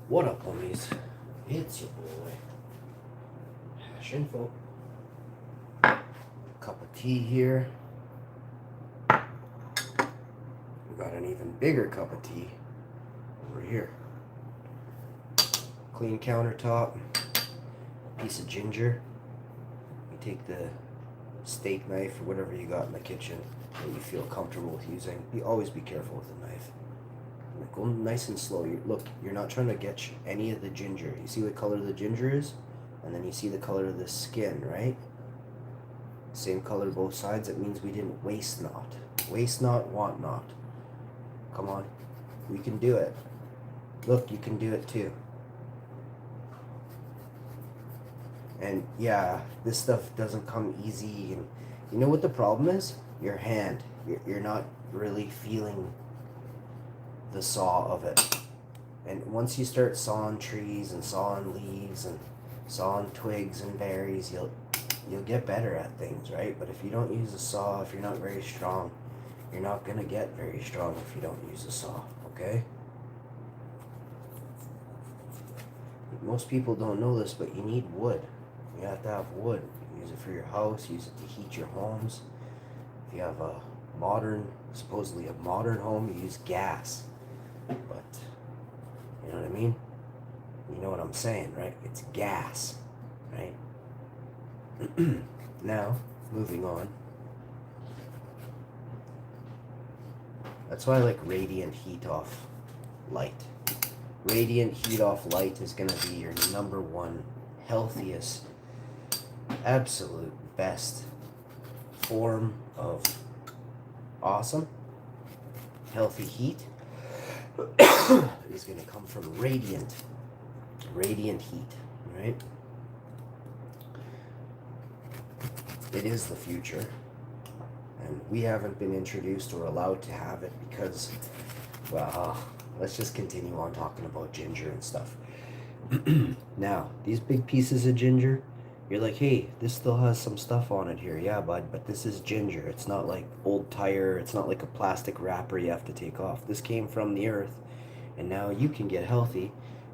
What up, homies? It's your boy, Hash Info. Cup of tea here. We got an even bigger cup of tea over here. Clean countertop. Piece of ginger. You take the steak knife or whatever you got in the kitchen that you feel comfortable with using. Always be careful with the knife. Go nice and slow. Look, you're not trying to get any of the ginger. You see what color the ginger is? And then you see the color of the skin, right? Same color both sides. It means we didn't waste not. Waste not, want not. Come on. We can do it. Look, you can do it too. And yeah, this stuff doesn't come easy. And you know what the problem is? Your hand. You're not really feeling the saw of it. And once you start sawing trees and sawing leaves and sawing twigs and berries, you'll get better at things, right? But if you don't use a saw, if you're not very strong, you're not going to get very strong if you don't use a saw, okay? Most people don't know this, but you need wood. You have to have wood. Use it for your house, use it to heat your homes. If you have a supposedly a modern home, you use gas. But, you know what I mean? You know what I'm saying, right? It's gas, right? Now, moving on. That's why I like radiant heat off light. Radiant heat off light is going to be your number one healthiest, absolute best form of awesome, healthy heat. Is going to come from radiant heat, right? It is the future, and we haven't been introduced or allowed to have it because, well, let's just continue on talking about ginger and stuff. Now, these big pieces of ginger, you're like, hey, this still has some stuff on it here. Yeah, bud, but this is ginger. It's not like old tire. It's not like a plastic wrapper you have to take off. This came from the earth, and now you can get healthy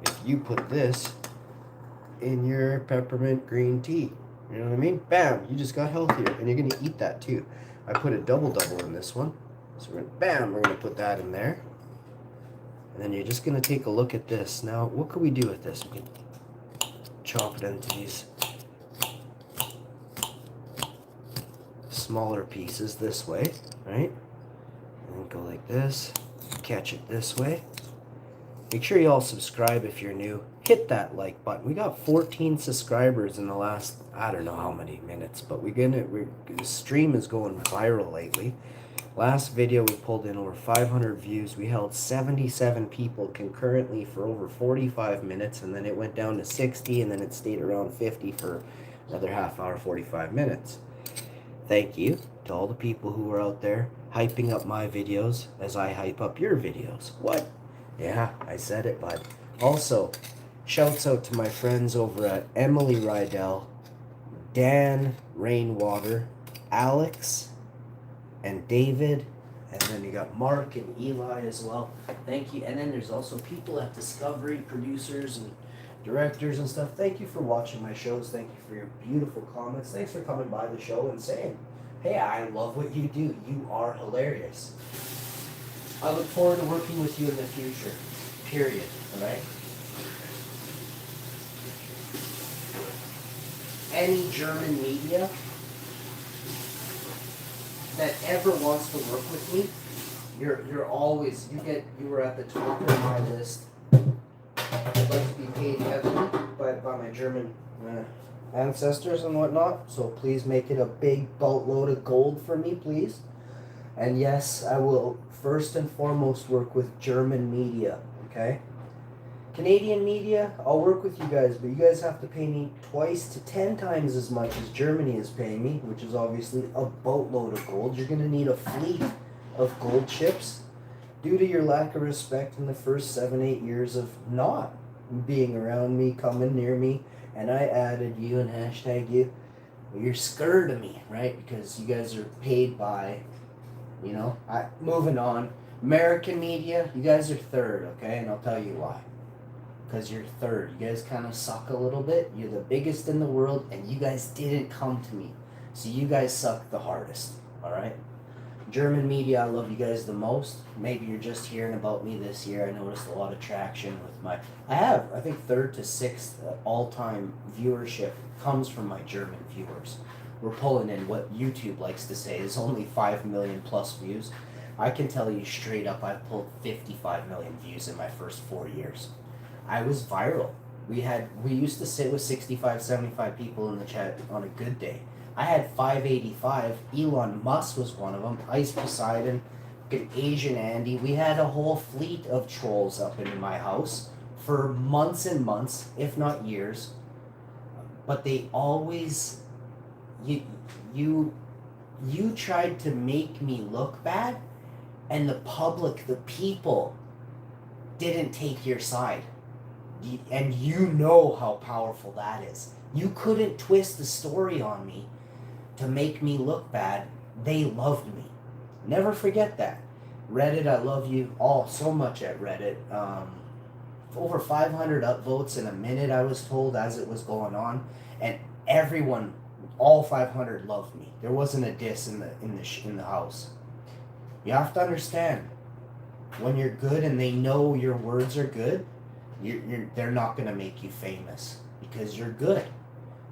if you put this in your peppermint green tea. You know what I mean? Bam, you just got healthier, and you're going to eat that too. I put a double in this one. So we're going to put that in there. And then you're just going to take a look at this. Now, what could we do with this? We can chop it into these smaller pieces this way, right? And then go like this. Catch it this way. Make sure you all subscribe if you're new. Hit that like button. We got 14 subscribers in the last, I don't know how many minutes, but the stream is going viral lately. Last video we pulled in over 500 views. We held 77 people concurrently for over 45 minutes, and then it went down to 60, and then it stayed around 50 for another half hour, 45 minutes. Thank you to all the people who are out there hyping up my videos as I hype up your videos. What? Yeah, I said it, bud. Also, shouts out to my friends over at Emily Rydell, Dan Rainwater, Alex, and David, and then you got Mark and Eli as well. Thank you. And then there's also people at Discovery, producers and directors and stuff. Thank you for watching my shows. Thank you for your beautiful comments. Thanks for coming by the show and saying, hey, I love what you do. You are hilarious. I look forward to working with you in the future. Period. Alright? Any German media that ever wants to work with me, you're always, you were at the top of my list. I'd like to be paid heavily by my German ancestors and whatnot, so please make it a big boatload of gold for me, please. And yes, I will first and foremost work with German media, okay? Canadian media, I'll work with you guys, but you guys have to pay me twice to 10 times as much as Germany is paying me, which is obviously a boatload of gold. You're going to need a fleet of gold ships due to your lack of respect in the first 7-8 years of not being around me, coming near me, and I added you and hashtag you. You're scared of me, right? Because you guys are paid by, moving on. American media, you guys are third, okay? And I'll tell you why. because you're third. You guys kind of suck a little bit. You're the biggest in the world, and you guys didn't come to me. So you guys suck the hardest, all right? German media, I love you guys the most. Maybe you're just hearing about me this year. I noticed a lot of traction with I think third to sixth all-time viewership comes from my German viewers. We're pulling in what YouTube likes to say is only 5 million plus views. I can tell you straight up, I've pulled 55 million views in my first 4 years. I was viral. We used to sit with 65, 75 people in the chat on a good day. I had 585. Elon Musk was one of them. Ice Poseidon, an Asian Andy. We had a whole fleet of trolls up in my house for months and months, if not years. But they always, you tried to make me look bad, and the public, the people, didn't take your side. And you know how powerful that is. You couldn't twist the story on me to make me look bad. They loved me. Never forget that. Reddit, I love you all so much at Reddit. Over 500 upvotes in a minute, I was told, as it was going on, and everyone, all 500 loved me. There wasn't a diss in the house. You have to understand, when you're good and they know your words are good, they're not going to make you famous because you're good.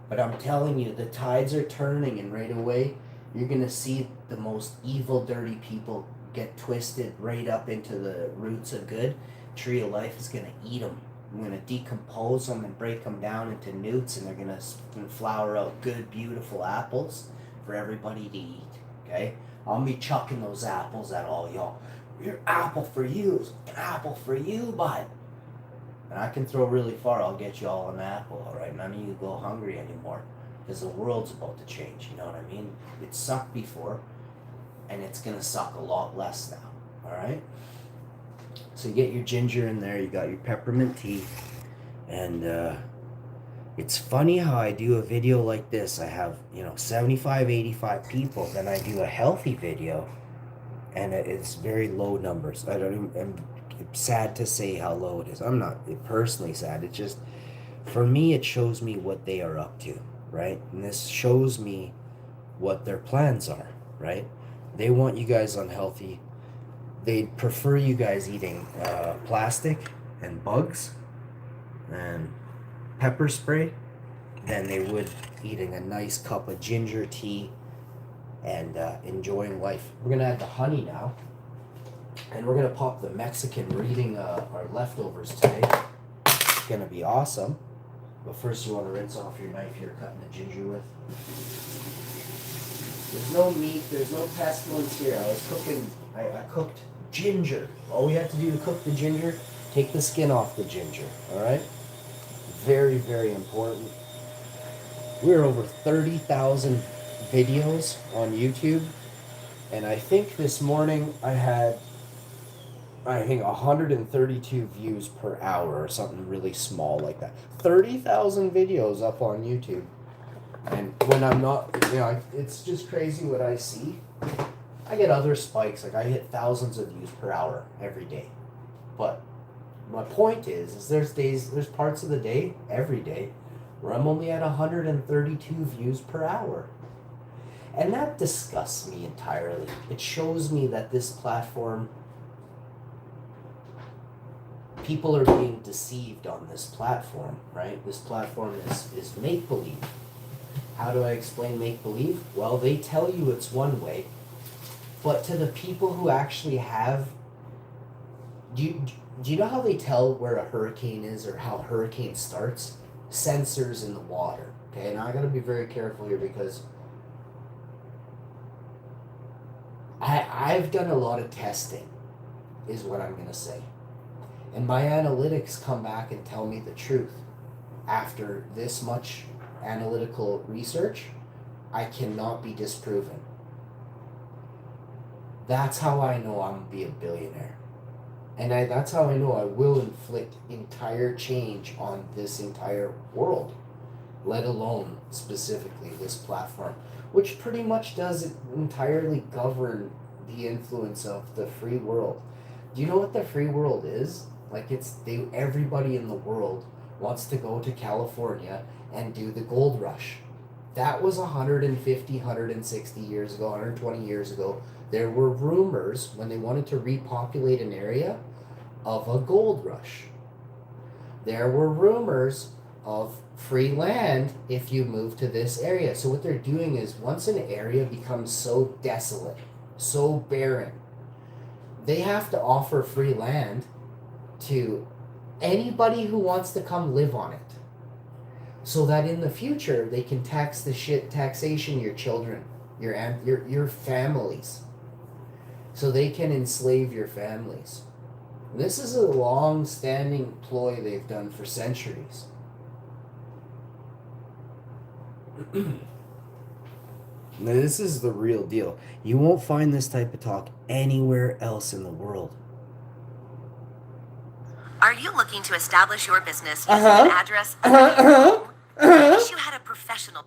But I'm telling you, the tides are turning, and right away, you're going to see the most evil, dirty people get twisted right up into the roots of good. Tree of Life is going to eat them. I'm going to decompose them and break them down into newts, and they're going to flower out good, beautiful apples for everybody to eat. Okay? I'll be chucking those apples at all y'all. Your apple for you is an apple for you, bud. And I can throw really far. I'll get you all an apple, all right? None of you go hungry anymore because the world's about to change, you know what I mean? It sucked before, and it's going to suck a lot less now, all right? So you get your ginger in there. You got your peppermint tea. And it's funny how I do a video like this. I have, 75, 85 people. Then I do a healthy video, and it's very low numbers. I'm sad to say how low it is. I'm not personally sad. It's just, for me, it shows me what they are up to, right? And this shows me what their plans are, right? They want you guys unhealthy. They prefer you guys eating plastic and bugs and pepper spray than they would eating a nice cup of ginger tea and enjoying life. We're going to add the honey now. And we're going to pop the Mexican. We're eating our leftovers today. It's going to be awesome. But first you want to rinse off your knife you're cutting the ginger with. There's no meat. There's no pestilence here. I cooked ginger. All we have to do to cook the ginger, take the skin off the ginger. All right? Very, very important. We're over 30,000 videos on YouTube. And I think this morning I had 132 views per hour or something really small like that. 30,000 videos up on YouTube. And when I'm not, it's just crazy what I see. I get other spikes, like I hit thousands of views per hour every day. But my point is there's parts of the day, every day, where I'm only at 132 views per hour. And that disgusts me entirely. It shows me that this platform, people are being deceived on this platform, right? This platform is make-believe. How do I explain make-believe? Well, they tell you it's one way, but to the people who actually have... Do you know how they tell where a hurricane is or how a hurricane starts? Sensors in the water. Okay, now I gotta be very careful here because I've done a lot of testing, is what I'm gonna say. And my analytics come back and tell me the truth. After this much analytical research, I cannot be disproven. That's how I know I'm gonna be a billionaire. And that's how I know I will inflict entire change on this entire world, let alone specifically this platform, which pretty much does entirely govern the influence of the free world. Do you know what the free world is? Like everybody in the world wants to go to California and do the gold rush. That was 150, 160 years ago, 120 years ago. There were rumors when they wanted to repopulate an area of a gold rush. There were rumors of free land if you move to this area. So what they're doing is once an area becomes so desolate, so barren, they have to offer free land to anybody who wants to come live on it. So that in the future they can taxation your children, your families. So they can enslave your families. And this is a long-standing ploy they've done for centuries. Now, this is the real deal. You won't find this type of talk anywhere else in the world. Are you looking to establish your business using an address? I wish you had a professional.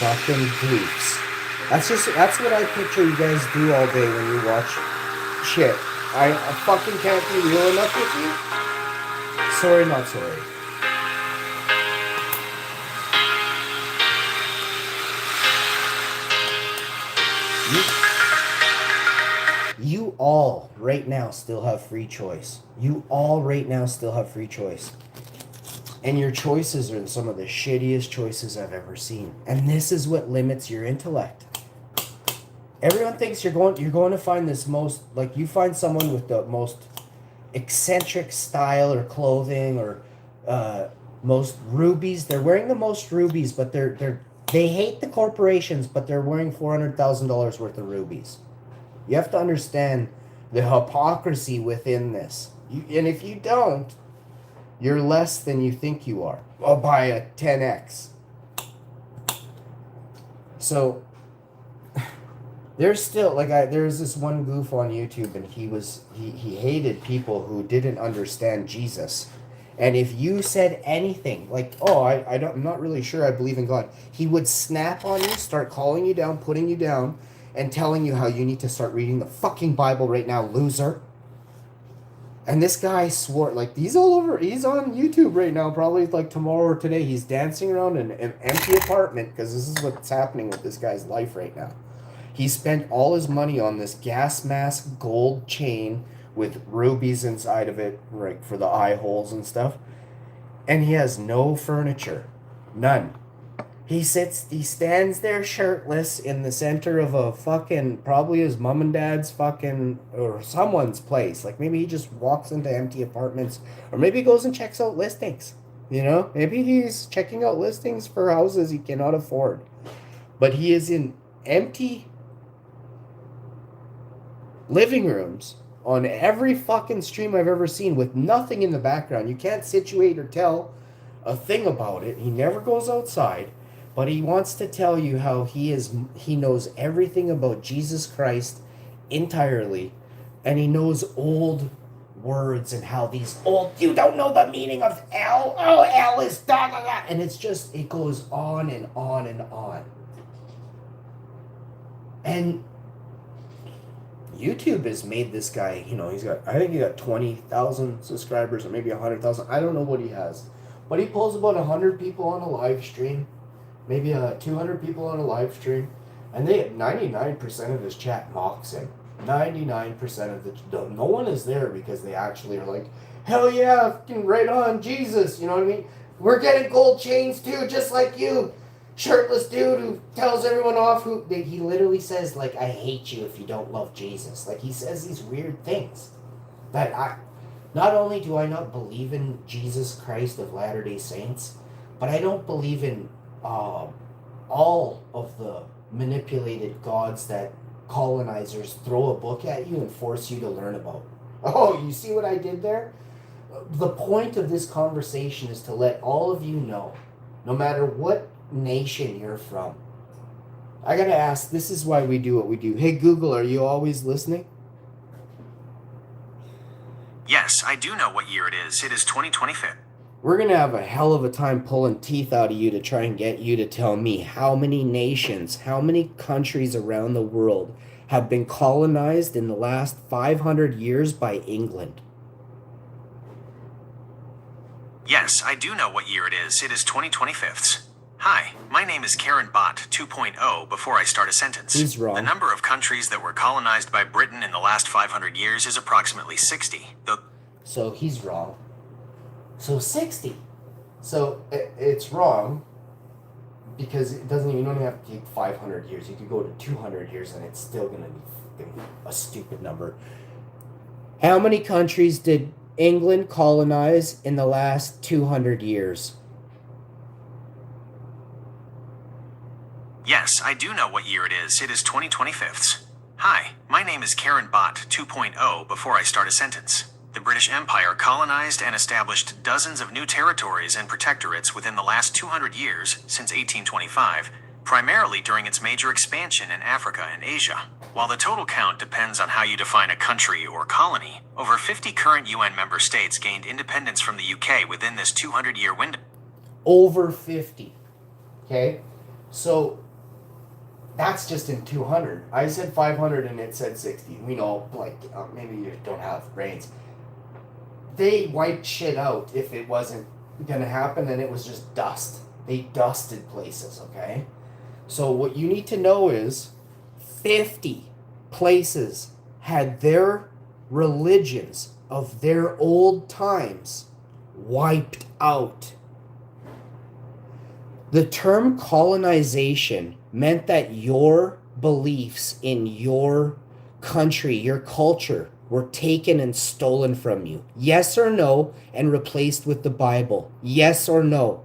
Fucking goofs. That's what I picture you guys do all day when you watch shit. I fucking can't be real enough with you. Sorry, not sorry. You all right now still have free choice. You all right now still have free choice. And your choices are some of the shittiest choices I've ever seen. And this is what limits your intellect. Everyone thinks you're going to find this most, like, you find someone with the most eccentric style or clothing or most rubies. They're wearing the most rubies, but they hate the corporations, but they're wearing $400,000 worth of rubies. You have to understand the hypocrisy within this. And if you don't, you're less than you think you are. Well, by a 10x. So there's still there's this one goof on YouTube, and he hated people who didn't understand Jesus. And if you said anything like, "Oh, I'm not really sure I believe in God," he would snap on you, start calling you down, putting you down, and telling you how you need to start reading the fucking Bible right now, loser. And this guy swore, like, he's on YouTube right now, probably like tomorrow or today. He's dancing around in an empty apartment because this is what's happening with this guy's life right now. He spent all his money on this gas mask gold chain with rubies inside of it, right, for the eye holes and stuff. And he has no furniture. None. He stands there shirtless in the center of a fucking, probably his mom and dad's fucking, or someone's place. Like, maybe he just walks into empty apartments, or maybe he goes and checks out listings. You know, maybe he's checking out listings for houses he cannot afford. But he is in empty living rooms on every fucking stream I've ever seen with nothing in the background. You can't situate or tell a thing about it. He never goes outside. But he wants to tell you how he knows everything about Jesus Christ entirely. And he knows old words and how these old, you don't know the meaning of L. Oh, L is da da da. And it goes on and on and on. And YouTube has made this guy, I think he got 20,000 subscribers or maybe 100,000. I don't know what he has. But he pulls about 100 people on a live stream. Maybe 200 people on a live stream, and 99% of his chat mocks him. 99% of no one is there because they actually are like, hell yeah, fucking right on, Jesus, you know what I mean? We're getting gold chains too, just like you, shirtless dude who tells everyone off. He literally says, like, I hate you if you don't love Jesus. Like, he says these weird things that not only do I not believe in Jesus Christ of Latter-day Saints, but I don't believe in all of the manipulated gods that colonizers throw a book at you and force you to learn about. Oh, you see what I did there? The point of this conversation is to let all of you know, no matter what nation you're from. I gotta ask, this is why we do what we do. Hey Google, are you always listening? Yes, I do know what year it is. It is 2025. We're going to have a hell of a time pulling teeth out of you to try and get you to tell me how many nations, how many countries around the world have been colonized in the last 500 years by England. Yes, I do know what year it is. It is 2025. Hi, my name is Karen Bot 2.0 before I start a sentence. He's wrong. The number of countries that were colonized by Britain in the last 500 years is approximately 60. So he's wrong. So 60. So it's wrong because it doesn't even only have to take 500 years. You could go to 200 years and it's still going to be a stupid number. How many countries did England colonize in the last 200 years? Yes, I do know what year it is. It is 2025. Hi, my name is Karen Bot 2.0 before I start a sentence. The British Empire colonized and established dozens of new territories and protectorates within the last 200 years since 1825, primarily during its major expansion in Africa and Asia. While the total count depends on how you define a country or colony, over 50 current UN member states gained independence from the UK within this 200-year window. Over 50. Okay? So that's just in 200. I said 500 and it said 60. We know, like, maybe you don't have brains. They wiped shit out if it wasn't going to happen, and it was just dust. They dusted places, okay? So what you need to know is 50 places had their religions of their old times wiped out. The term colonization meant that your beliefs in your country, your culture, were taken and stolen from you. Yes or no, and replaced with the Bible. Yes or no?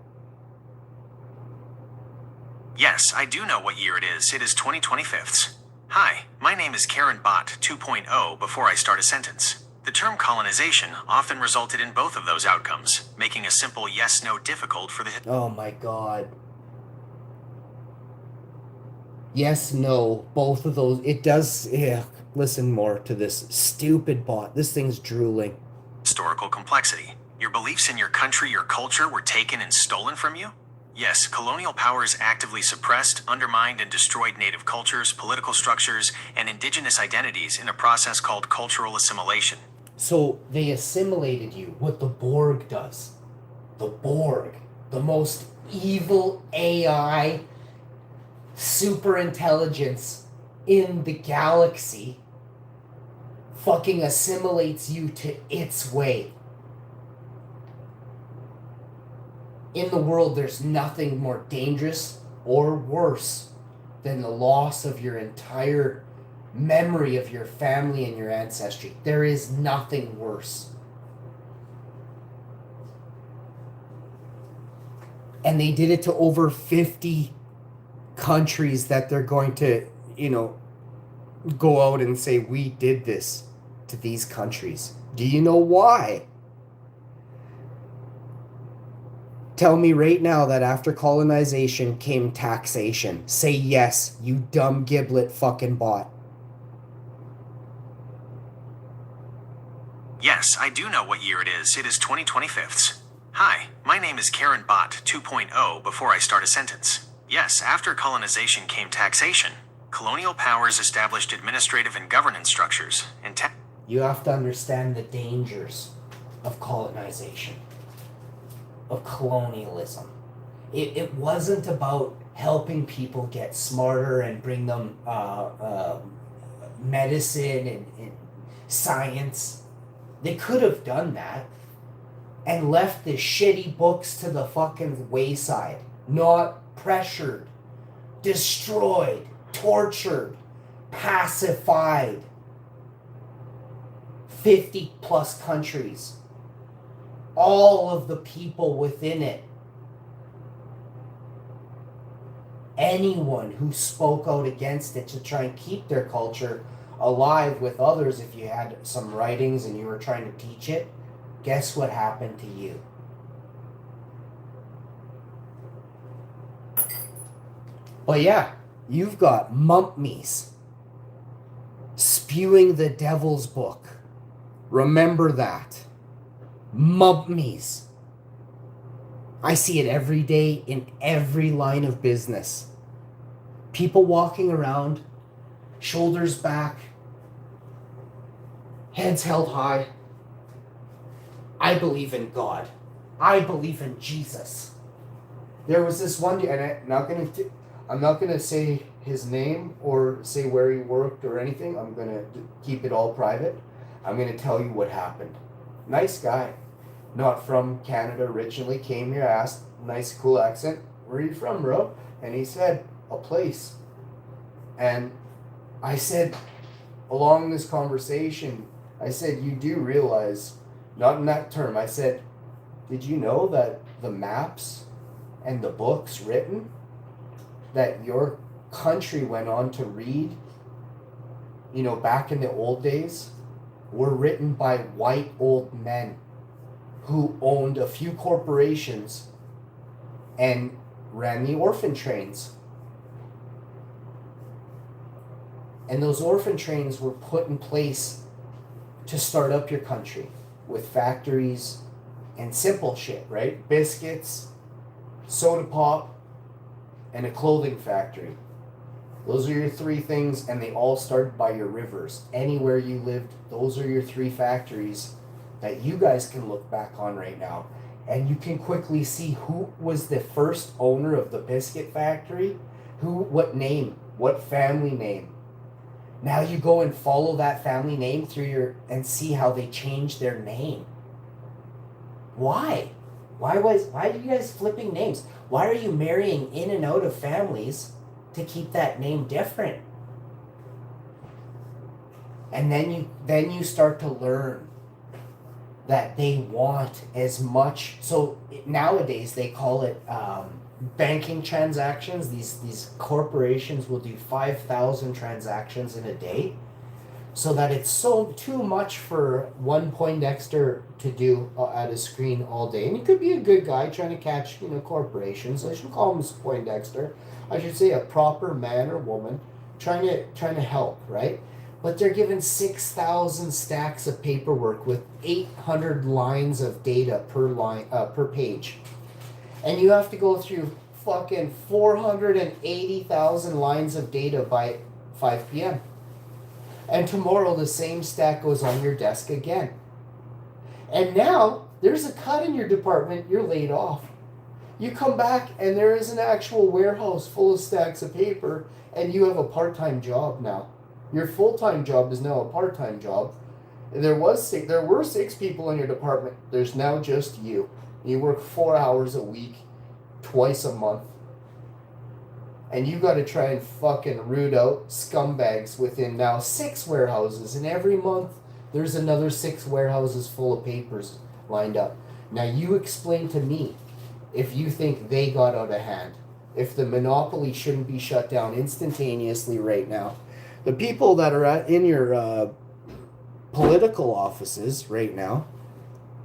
Yes, I do know what year it is. It is 2025. Hi, my name is Karen Bot 2.0 before I start a sentence. The term colonization often resulted in both of those outcomes, making a simple yes-no difficult for the... Oh my God. Yes, no, both of those. It does, yeah. Listen more to this stupid bot. This thing's drooling. Historical complexity. Your beliefs in your country, your culture were taken and stolen from you? Yes, colonial powers actively suppressed, undermined, and destroyed native cultures, political structures, and indigenous identities in a process called cultural assimilation. So they assimilated you, what the Borg does. The Borg, the most evil AI super intelligence in the galaxy, fucking assimilates you to its way. In the world, there's nothing more dangerous or worse than the loss of your entire memory of your family and your ancestry. There is nothing worse. And they did it to over 50 countries that they're going to, go out and say, we did this to these countries. Do you know why? Tell me right now that after colonization came taxation. Say yes, you dumb giblet fucking bot. Yes, I do know what year it is. It is 2025. Hi, my name is Karen Bot 2.0 before I start a sentence. Yes, after colonization came taxation. Colonial powers established administrative and governance structures and You have to understand the dangers of colonization, of colonialism. It wasn't about helping people get smarter and bring them medicine and science. They could have done that and left the shitty books to the fucking wayside. Not pressured, destroyed, tortured, pacified. 50 plus countries. All of the people within it. Anyone who spoke out against it to try and keep their culture alive with others, if you had some writings and you were trying to teach it, guess what happened to you? But yeah, you've got mummies spewing the devil's book. Remember that. Mummies. I see it every day in every line of business. People walking around, shoulders back, heads held high. I believe in God. I believe in Jesus. There was this one dude, and I'm not gonna say his name or say where he worked or anything. I'm gonna keep it all private. I'm gonna tell you what happened. Nice guy, not from Canada originally. Came here, asked, nice cool accent. Where are you from, bro? And he said, a place. And I said, along this conversation, I said, you do realize, not in that term, I said, did you know that the maps and the books written that your country went on to read, you know, back in the old days, were written by white old men who owned a few corporations and ran the orphan trains. And those orphan trains were put in place to start up your country with factories and simple shit, right? Biscuits, soda pop, and a clothing factory. Those are your three things, and they all started by your rivers. Anywhere you lived, those are your three factories that you guys can look back on right now. And you can quickly see who was the first owner of the biscuit factory, what name, what family name. Now you go and follow that family name through and see how they changed their name. Why? Why are you guys flipping names? Why are you marrying in and out of families to keep that name different? And then you start to learn that they want as much. So nowadays they call it banking transactions. These corporations will do 5,000 transactions in a day, so that it's so too much for one Poindexter to do at a screen all day. And he could be a good guy trying to catch, corporations. I should call him Poindexter. I should say a proper man or woman trying to help, right? But they're given 6,000 stacks of paperwork with 800 lines of data per page. And you have to go through fucking 480,000 lines of data by 5 p.m. And tomorrow the same stack goes on your desk again. And now there's a cut in your department, you're laid off. You come back and there is an actual warehouse full of stacks of paper, and you have a part-time job now. Your full-time job is now a part-time job. There were 6 people in your department. There's now just you. You work 4 hours a week, twice a month. And you got to try and fucking root out scumbags within now 6 warehouses. And every month, there's another 6 warehouses full of papers lined up. Now, you explain to me if you think they got out of hand. If the monopoly shouldn't be shut down instantaneously right now. The people that are in your political offices right now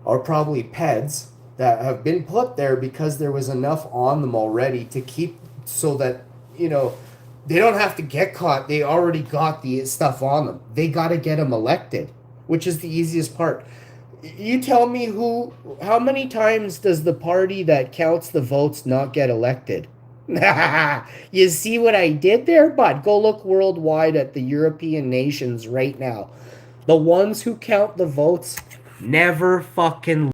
are probably PEDs that have been put there because there was enough on them already to keep so that, they don't have to get caught. They already got the stuff on them. They got to get them elected, which is the easiest part. You tell me how many times does the party that counts the votes not get elected? You see what I did there, bud? Go look worldwide at the European nations right now. The ones who count the votes never fucking